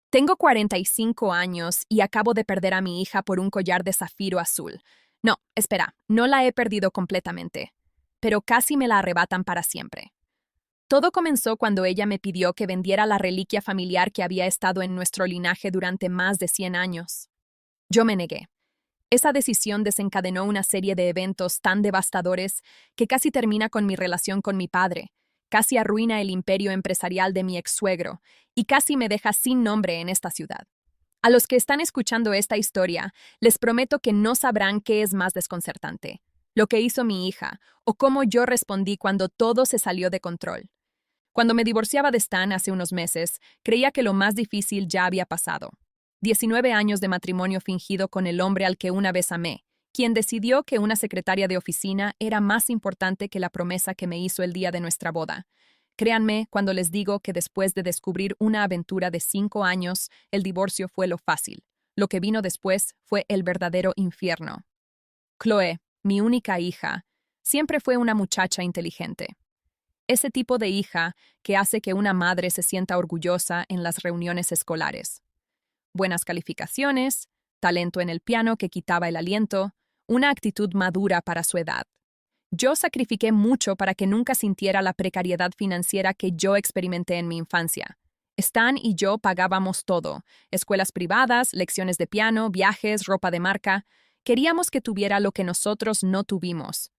Tengo 45 años y acabo de perder a mi hija por un collar de zafiro azul. No, espera, no la he perdido completamente, pero casi me la arrebatan para siempre. Todo comenzó cuando ella me pidió que vendiera la reliquia familiar que había estado en nuestro linaje durante más de 100 años. Yo me negué. Esa decisión desencadenó una serie de eventos tan devastadores que casi termina con mi relación con mi padre, casi arruina el imperio empresarial de mi ex-suegro y casi me deja sin nombre en esta ciudad. A los que están escuchando esta historia, les prometo que no sabrán qué es más desconcertante, lo que hizo mi hija o cómo yo respondí cuando todo se salió de control. Cuando me divorciaba de Stan hace unos meses, creía que lo más difícil ya había pasado. 19 años de matrimonio fingido con el hombre al que una vez amé, quien decidió que una secretaria de oficina era más importante que la promesa que me hizo el día de nuestra boda. Créanme cuando les digo que después de descubrir una aventura de 5 años, el divorcio fue lo fácil. Lo que vino después fue el verdadero infierno. Chloe, mi única hija, siempre fue una muchacha inteligente. Ese tipo de hija que hace que una madre se sienta orgullosa en las reuniones escolares. Buenas calificaciones, talento en el piano que quitaba el aliento, una actitud madura para su edad. Yo sacrifiqué mucho para que nunca sintiera la precariedad financiera que yo experimenté en mi infancia. Stan y yo pagábamos todo: escuelas privadas, lecciones de piano, viajes, ropa de marca. Queríamos que tuviera lo que nosotros no tuvimos.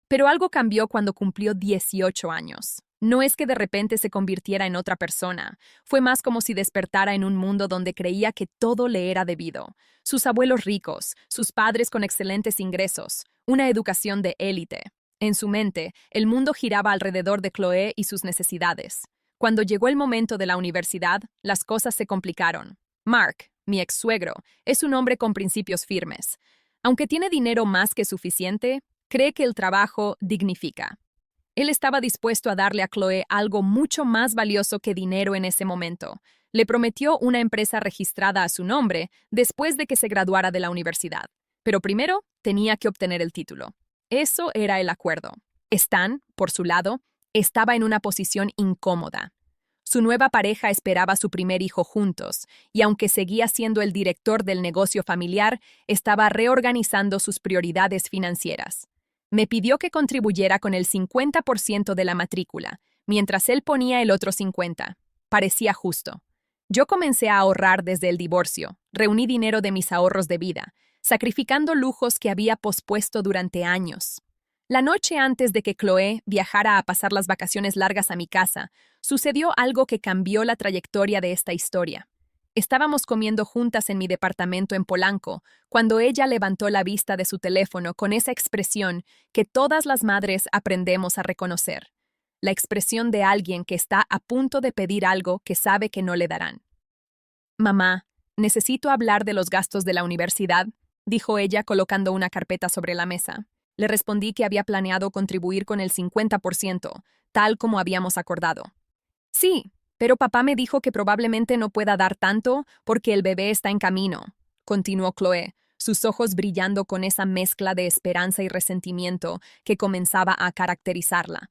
Pero algo cambió cuando cumplió 18 años. No es que de repente se convirtiera en otra persona, fue más como si despertara en un mundo donde creía que todo le era debido. Sus abuelos ricos, sus padres con excelentes ingresos, una educación de élite. En su mente, el mundo giraba alrededor de Chloe y sus necesidades. Cuando llegó el momento de la universidad, las cosas se complicaron. Mark, mi ex-suegro, es un hombre con principios firmes. Aunque tiene dinero más que suficiente, cree que el trabajo dignifica. Él estaba dispuesto a darle a Chloe algo mucho más valioso que dinero en ese momento. Le prometió una empresa registrada a su nombre después de que se graduara de la universidad. Pero primero tenía que obtener el título. Eso era el acuerdo. Stan, por su lado, estaba en una posición incómoda. Su nueva pareja esperaba su primer hijo juntos, y aunque seguía siendo el director del negocio familiar, estaba reorganizando sus prioridades financieras. Me pidió que contribuyera con el 50% de la matrícula, mientras él ponía el otro 50%. Parecía justo. Yo comencé a ahorrar desde el divorcio, reuní dinero de mis ahorros de vida, sacrificando lujos que había pospuesto durante años. La noche antes de que Chloe viajara a pasar las vacaciones largas a mi casa, sucedió algo que cambió la trayectoria de esta historia. Estábamos comiendo juntas en mi departamento en Polanco, cuando ella levantó la vista de su teléfono con esa expresión que todas las madres aprendemos a reconocer. La expresión de alguien que está a punto de pedir algo que sabe que no le darán. «Mamá, necesito hablar de los gastos de la universidad», dijo ella colocando una carpeta sobre la mesa. Le respondí que había planeado contribuir con el 50%, tal como habíamos acordado. «Sí, pero papá me dijo que probablemente no pueda dar tanto porque el bebé está en camino», continuó Chloe, sus ojos brillando con esa mezcla de esperanza y resentimiento que comenzaba a caracterizarla.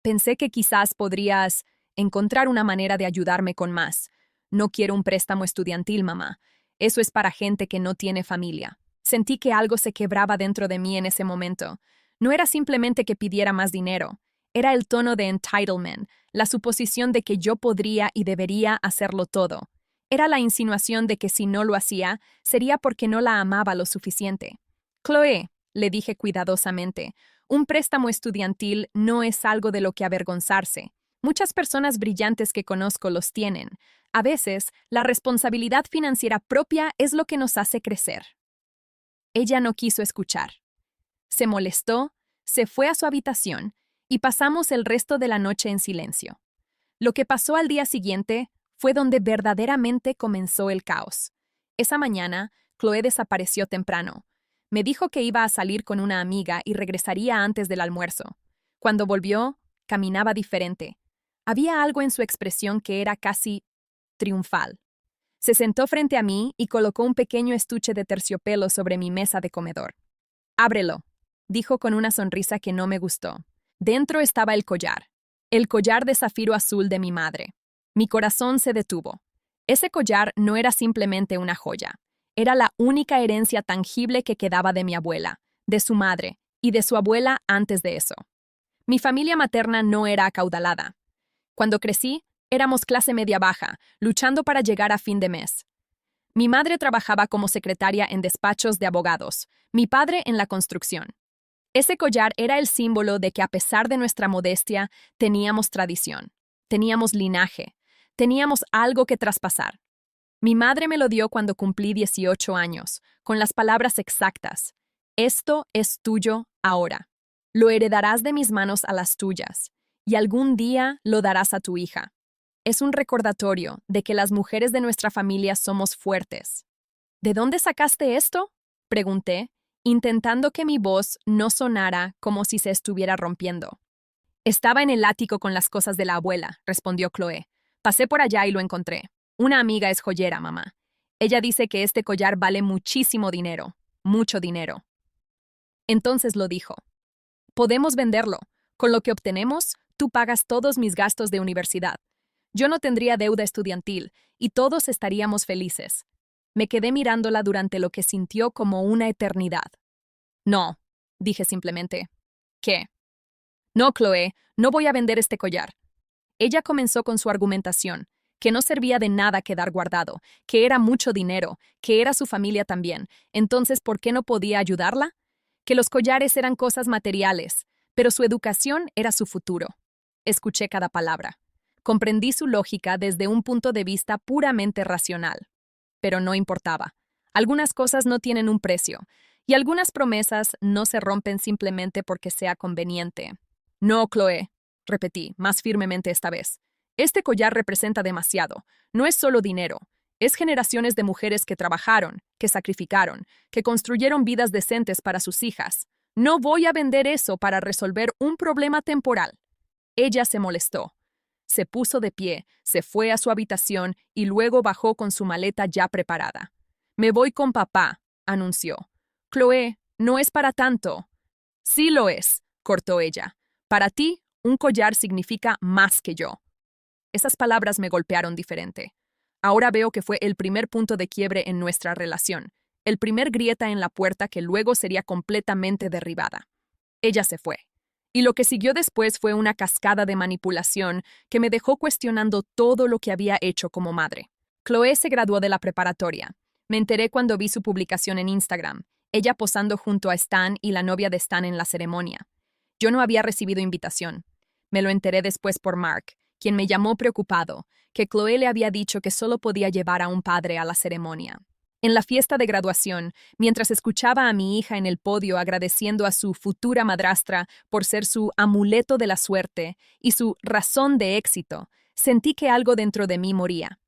«Pensé que quizás podrías encontrar una manera de ayudarme con más. No quiero un préstamo estudiantil, mamá. Eso es para gente que no tiene familia». Sentí que algo se quebraba dentro de mí en ese momento. No era simplemente que pidiera más dinero. Era el tono de entitlement, la suposición de que yo podría y debería hacerlo todo. Era la insinuación de que si no lo hacía, sería porque no la amaba lo suficiente. «Chloe», le dije cuidadosamente, «un préstamo estudiantil no es algo de lo que avergonzarse. Muchas personas brillantes que conozco los tienen. A veces, la responsabilidad financiera propia es lo que nos hace crecer». Ella no quiso escuchar. Se molestó, se fue a su habitación y pasamos el resto de la noche en silencio. Lo que pasó al día siguiente fue donde verdaderamente comenzó el caos. Esa mañana, Chloe desapareció temprano. Me dijo que iba a salir con una amiga y regresaría antes del almuerzo. Cuando volvió, caminaba diferente. Había algo en su expresión que era casi triunfal. Se sentó frente a mí y colocó un pequeño estuche de terciopelo sobre mi mesa de comedor. «Ábrelo», dijo con una sonrisa que no me gustó. Dentro estaba el collar de zafiro azul de mi madre. Mi corazón se detuvo. Ese collar no era simplemente una joya. Era la única herencia tangible que quedaba de mi abuela, de su madre y de su abuela antes de eso. Mi familia materna no era acaudalada. Cuando crecí, éramos clase media baja, luchando para llegar a fin de mes. Mi madre trabajaba como secretaria en despachos de abogados, mi padre en la construcción. Ese collar era el símbolo de que a pesar de nuestra modestia, teníamos tradición, teníamos linaje, teníamos algo que traspasar. Mi madre me lo dio cuando cumplí 18 años, con las palabras exactas. Esto es tuyo ahora. Lo heredarás de mis manos a las tuyas, y algún día lo darás a tu hija. Es un recordatorio de que las mujeres de nuestra familia somos fuertes. ¿De dónde sacaste esto?, pregunté, intentando que mi voz no sonara como si se estuviera rompiendo. Estaba en el ático con las cosas de la abuela, respondió Chloe. Pasé por allá y lo encontré. Una amiga es joyera, mamá. Ella dice que este collar vale muchísimo dinero, mucho dinero. Entonces lo dijo. Podemos venderlo. Con lo que obtenemos, tú pagas todos mis gastos de universidad. Yo no tendría deuda estudiantil y todos estaríamos felices. Me quedé mirándola durante lo que sintió como una eternidad. No, dije simplemente. ¿Qué? No, Chloe, no voy a vender este collar. Ella comenzó con su argumentación, que no servía de nada quedar guardado, que era mucho dinero, que era su familia también. Entonces, ¿por qué no podía ayudarla? Que los collares eran cosas materiales, pero su educación era su futuro. Escuché cada palabra. Comprendí su lógica desde un punto de vista puramente racional. Pero no importaba. Algunas cosas no tienen un precio, y algunas promesas no se rompen simplemente porque sea conveniente. No, Chloe, repetí, más firmemente esta vez. Este collar representa demasiado. No es solo dinero. Es generaciones de mujeres que trabajaron, que sacrificaron, que construyeron vidas decentes para sus hijas. No voy a vender eso para resolver un problema temporal. Ella se molestó. Se puso de pie, se fue a su habitación y luego bajó con su maleta ya preparada. Me voy con papá, anunció. Chloe, no es para tanto. Sí lo es, cortó ella. Para ti, un collar significa más que yo. Esas palabras me golpearon diferente. Ahora veo que fue el primer punto de quiebre en nuestra relación, el primer grieta en la puerta que luego sería completamente derribada. Ella se fue. Y lo que siguió después fue una cascada de manipulación que me dejó cuestionando todo lo que había hecho como madre. Chloe se graduó de la preparatoria. Me enteré cuando vi su publicación en Instagram, ella posando junto a Stan y la novia de Stan en la ceremonia. Yo no había recibido invitación. Me lo enteré después por Mark, quien me llamó preocupado, que Chloe le había dicho que solo podía llevar a un padre a la ceremonia. En la fiesta de graduación, mientras escuchaba a mi hija en el podio agradeciendo a su futura madrastra por ser su amuleto de la suerte y su razón de éxito, sentí que algo dentro de mí moría.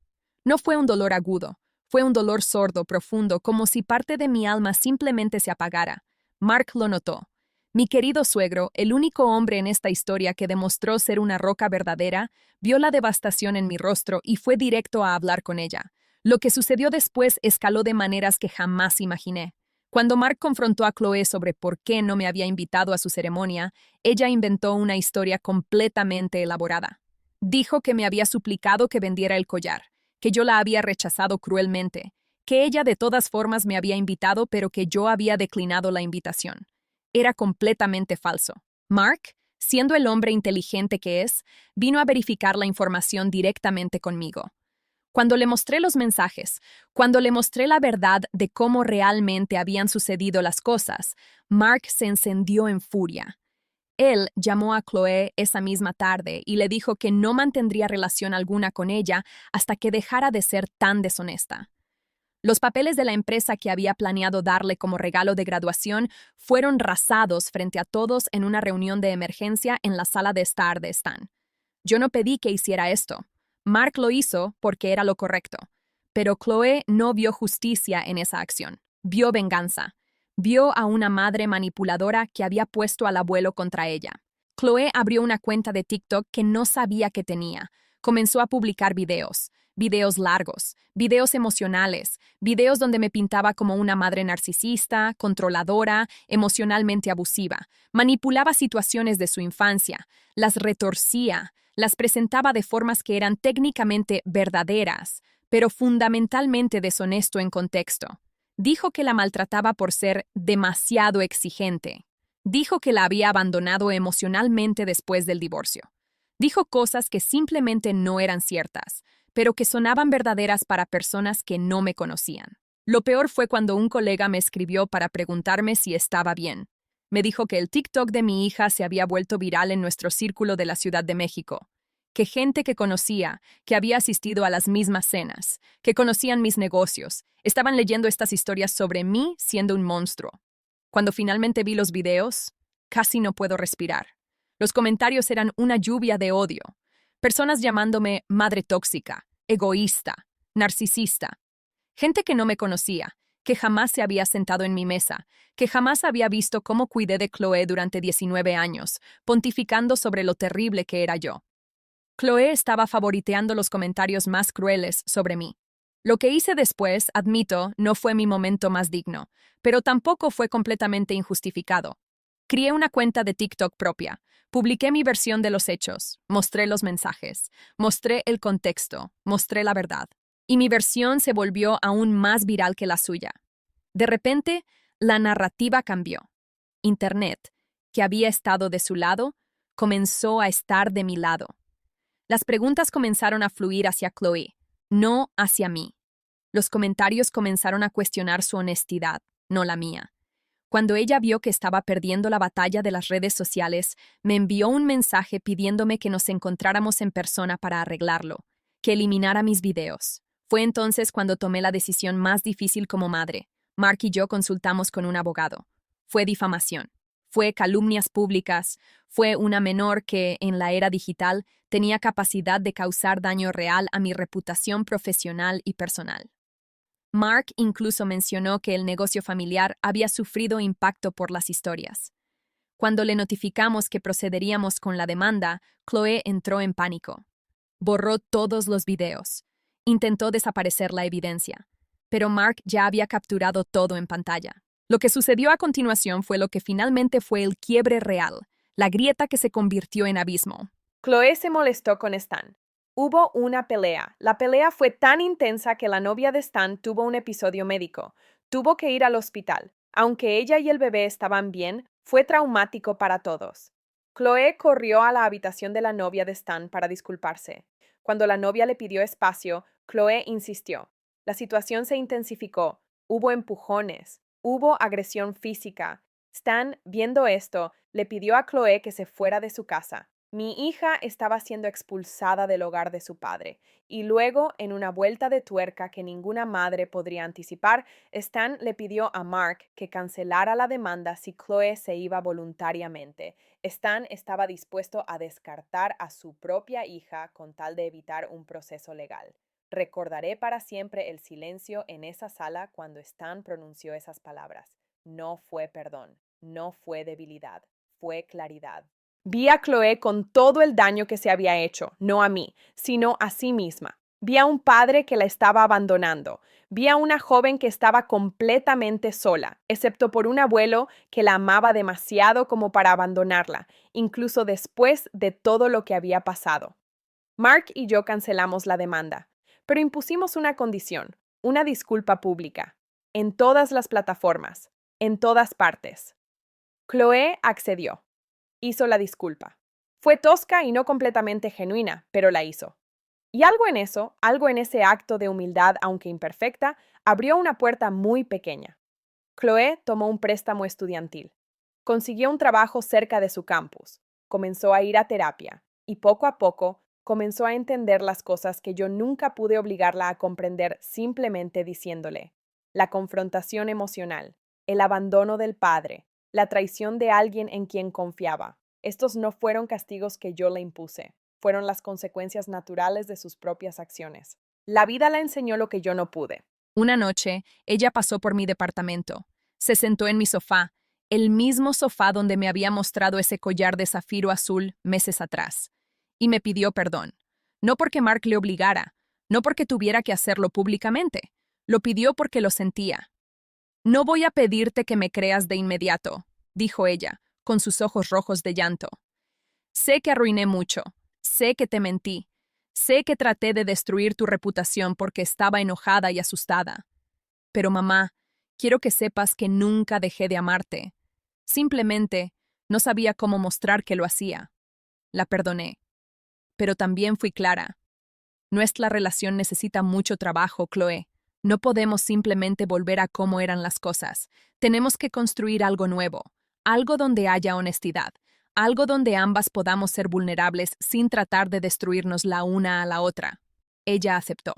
No fue un dolor agudo, fue un dolor sordo, profundo, como si parte de mi alma simplemente se apagara. Mark lo notó. Mi querido suegro, el único hombre en esta historia que demostró ser una roca verdadera, vio la devastación en mi rostro y fue directo a hablar con ella. Lo que sucedió después escaló de maneras que jamás imaginé. Cuando Mark confrontó a Chloe sobre por qué no me había invitado a su ceremonia, ella inventó una historia completamente elaborada. Dijo que me había suplicado que vendiera el collar, que yo la había rechazado cruelmente, que ella de todas formas me había invitado pero que yo había declinado la invitación. Era completamente falso. Mark, siendo el hombre inteligente que es, vino a verificar la información directamente conmigo. Cuando le mostré los mensajes, cuando le mostré la verdad de cómo realmente habían sucedido las cosas, Mark se encendió en furia. Él llamó a Chloe esa misma tarde y le dijo que no mantendría relación alguna con ella hasta que dejara de ser tan deshonesta. Los papeles de la empresa que había planeado darle como regalo de graduación fueron rasados frente a todos en una reunión de emergencia en la sala de estar de Stan. Yo no pedí que hiciera esto. Mark lo hizo porque era lo correcto. Pero Chloe no vio justicia en esa acción. Vio venganza. Vio a una madre manipuladora que había puesto al abuelo contra ella. Chloe abrió una cuenta de TikTok que no sabía que tenía. Comenzó a publicar videos largos, videos emocionales, videos donde me pintaba como una madre narcisista, controladora, emocionalmente abusiva. Manipulaba situaciones de su infancia, las retorcía, las presentaba de formas que eran técnicamente verdaderas, pero fundamentalmente deshonesto en contexto. Dijo que la maltrataba por ser demasiado exigente. Dijo que la había abandonado emocionalmente después del divorcio. Dijo cosas que simplemente no eran ciertas, pero que sonaban verdaderas para personas que no me conocían. Lo peor fue cuando un colega me escribió para preguntarme si estaba bien. Me dijo que el TikTok de mi hija se había vuelto viral en nuestro círculo de la Ciudad de México, que gente que conocía, que había asistido a las mismas cenas, que conocían mis negocios, estaban leyendo estas historias sobre mí siendo un monstruo. Cuando finalmente vi los videos, casi no puedo respirar. Los comentarios eran una lluvia de odio. Personas llamándome madre tóxica, egoísta, narcisista. Gente que no me conocía, que jamás se había sentado en mi mesa, que jamás había visto cómo cuidé de Chloe durante 19 años, pontificando sobre lo terrible que era yo. Chloe estaba favoriteando los comentarios más crueles sobre mí. Lo que hice después, admito, no fue mi momento más digno, pero tampoco fue completamente injustificado. Crié una cuenta de TikTok propia, publiqué mi versión de los hechos, mostré los mensajes, mostré el contexto, mostré la verdad. Y mi versión se volvió aún más viral que la suya. De repente, la narrativa cambió. Internet, que había estado de su lado, comenzó a estar de mi lado. Las preguntas comenzaron a fluir hacia Chloe, no hacia mí. Los comentarios comenzaron a cuestionar su honestidad, no la mía. Cuando ella vio que estaba perdiendo la batalla de las redes sociales, me envió un mensaje pidiéndome que nos encontráramos en persona para arreglarlo, que eliminara mis videos. Fue entonces cuando tomé la decisión más difícil como madre. Mark y yo consultamos con un abogado. Fue difamación. Fue calumnias públicas. Fue una menor que, en la era digital, tenía capacidad de causar daño real a mi reputación profesional y personal. Mark incluso mencionó que el negocio familiar había sufrido impacto por las historias. Cuando le notificamos que procederíamos con la demanda, Chloe entró en pánico. Borró todos los videos. Intentó desaparecer la evidencia, pero Mark ya había capturado todo en pantalla. Lo que sucedió a continuación fue lo que finalmente fue el quiebre real, la grieta que se convirtió en abismo. Chloe se molestó con Stan. Hubo una pelea. La pelea fue tan intensa que la novia de Stan tuvo un episodio médico. Tuvo que ir al hospital. Aunque ella y el bebé estaban bien, fue traumático para todos. Chloe corrió a la habitación de la novia de Stan para disculparse. Cuando la novia le pidió espacio, Chloe insistió. La situación se intensificó. Hubo empujones. Hubo agresión física. Stan, viendo esto, le pidió a Chloe que se fuera de su casa. Mi hija estaba siendo expulsada del hogar de su padre, y luego, en una vuelta de tuerca que ninguna madre podría anticipar, Stan le pidió a Mark que cancelara la demanda si Chloe se iba voluntariamente. Stan estaba dispuesto a descartar a su propia hija con tal de evitar un proceso legal. Recordaré para siempre el silencio en esa sala cuando Stan pronunció esas palabras. No fue perdón, no fue debilidad, fue claridad. Vi a Chloe con todo el daño que se había hecho, no a mí, sino a sí misma. Vi a un padre que la estaba abandonando. Vi a una joven que estaba completamente sola, excepto por un abuelo que la amaba demasiado como para abandonarla, incluso después de todo lo que había pasado. Mark y yo cancelamos la demanda, pero impusimos una condición, una disculpa pública, en todas las plataformas, en todas partes. Chloe accedió. Hizo la disculpa. Fue tosca y no completamente genuina, pero la hizo. Y algo en eso, algo en ese acto de humildad, aunque imperfecta, abrió una puerta muy pequeña. Chloe tomó un préstamo estudiantil. Consiguió un trabajo cerca de su campus. Comenzó a ir a terapia. Y poco a poco, comenzó a entender las cosas que yo nunca pude obligarla a comprender simplemente diciéndole. La confrontación emocional, el abandono del padre, la traición de alguien en quien confiaba. Estos no fueron castigos que yo le impuse, fueron las consecuencias naturales de sus propias acciones. La vida la enseñó lo que yo no pude. Una noche, ella pasó por mi departamento. Se sentó en mi sofá, el mismo sofá donde me había mostrado ese collar de zafiro azul meses atrás, y me pidió perdón. No porque Mark le obligara, no porque tuviera que hacerlo públicamente. Lo pidió porque lo sentía. No voy a pedirte que me creas de inmediato, dijo ella, con sus ojos rojos de llanto. Sé que arruiné mucho, sé que te mentí, Sé que traté de destruir tu reputación porque estaba enojada y asustada. Pero mamá, quiero que sepas que nunca dejé de amarte. Simplemente no sabía cómo mostrar que lo hacía. La perdoné. Pero también fui clara. Nuestra relación necesita mucho trabajo, Chloe. No podemos simplemente volver a cómo eran las cosas. Tenemos que construir algo nuevo, algo donde haya honestidad, algo donde ambas podamos ser vulnerables sin tratar de destruirnos la una a la otra. Ella aceptó.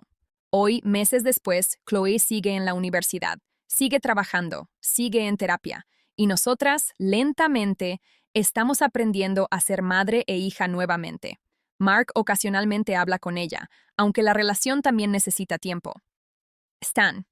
Hoy, meses después, Chloe sigue en la universidad, sigue trabajando, sigue en terapia, y nosotras, lentamente, estamos aprendiendo a ser madre e hija nuevamente. Mark ocasionalmente habla con ella, aunque la relación también necesita tiempo. Stan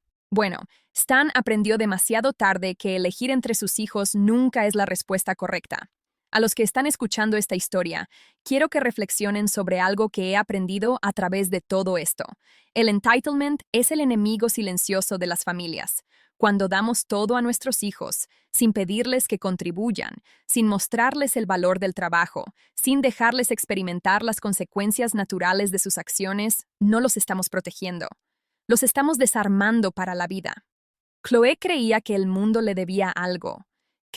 aprendió demasiado tarde que elegir entre sus hijos nunca es la respuesta correcta. A los que están escuchando esta historia, quiero que reflexionen sobre algo que he aprendido a través de todo esto. El entitlement es el enemigo silencioso de las familias. Cuando damos todo a nuestros hijos, sin pedirles que contribuyan, sin mostrarles el valor del trabajo, sin dejarles experimentar las consecuencias naturales de sus acciones, no los estamos protegiendo. Los estamos desarmando para la vida. Chloe creía que el mundo le debía algo.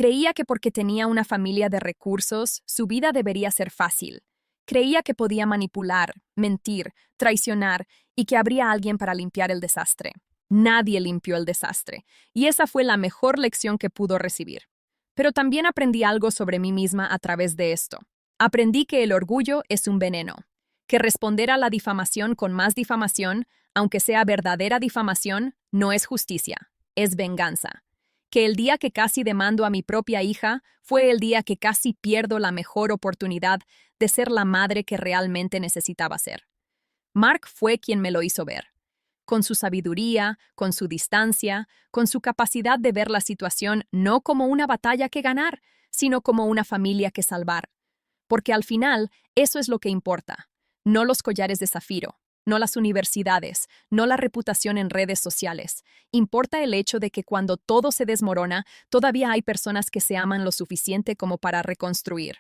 Creía que porque tenía una familia de recursos, su vida debería ser fácil. Creía que podía manipular, mentir, traicionar y que habría alguien para limpiar el desastre. Nadie limpió el desastre, y esa fue la mejor lección que pudo recibir. Pero también aprendí algo sobre mí misma a través de esto. Aprendí que el orgullo es un veneno, que responder a la difamación con más difamación, aunque sea verdadera difamación, no es justicia, es venganza. Que el día que casi demando a mi propia hija fue el día que casi pierdo la mejor oportunidad de ser la madre que realmente necesitaba ser. Mark fue quien me lo hizo ver. Con su sabiduría, con su distancia, con su capacidad de ver la situación no como una batalla que ganar, sino como una familia que salvar. Porque al final, eso es lo que importa. No los collares de zafiro, no las universidades, no la reputación en redes sociales. Importa el hecho de que cuando todo se desmorona, todavía hay personas que se aman lo suficiente como para reconstruir.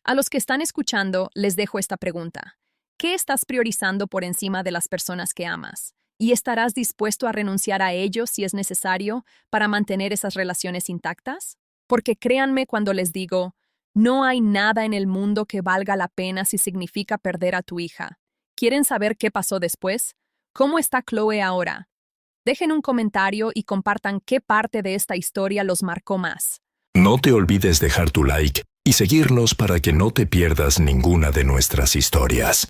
A los que están escuchando, les dejo esta pregunta. ¿Qué estás priorizando por encima de las personas que amas? ¿Y estarás dispuesto a renunciar a ellos si es necesario para mantener esas relaciones intactas? Porque créanme cuando les digo, no hay nada en el mundo que valga la pena si significa perder a tu hija. ¿Quieren saber qué pasó después? ¿Cómo está Chloe ahora? Dejen un comentario y compartan qué parte de esta historia los marcó más. No te olvides dejar tu like y seguirnos para que no te pierdas ninguna de nuestras historias.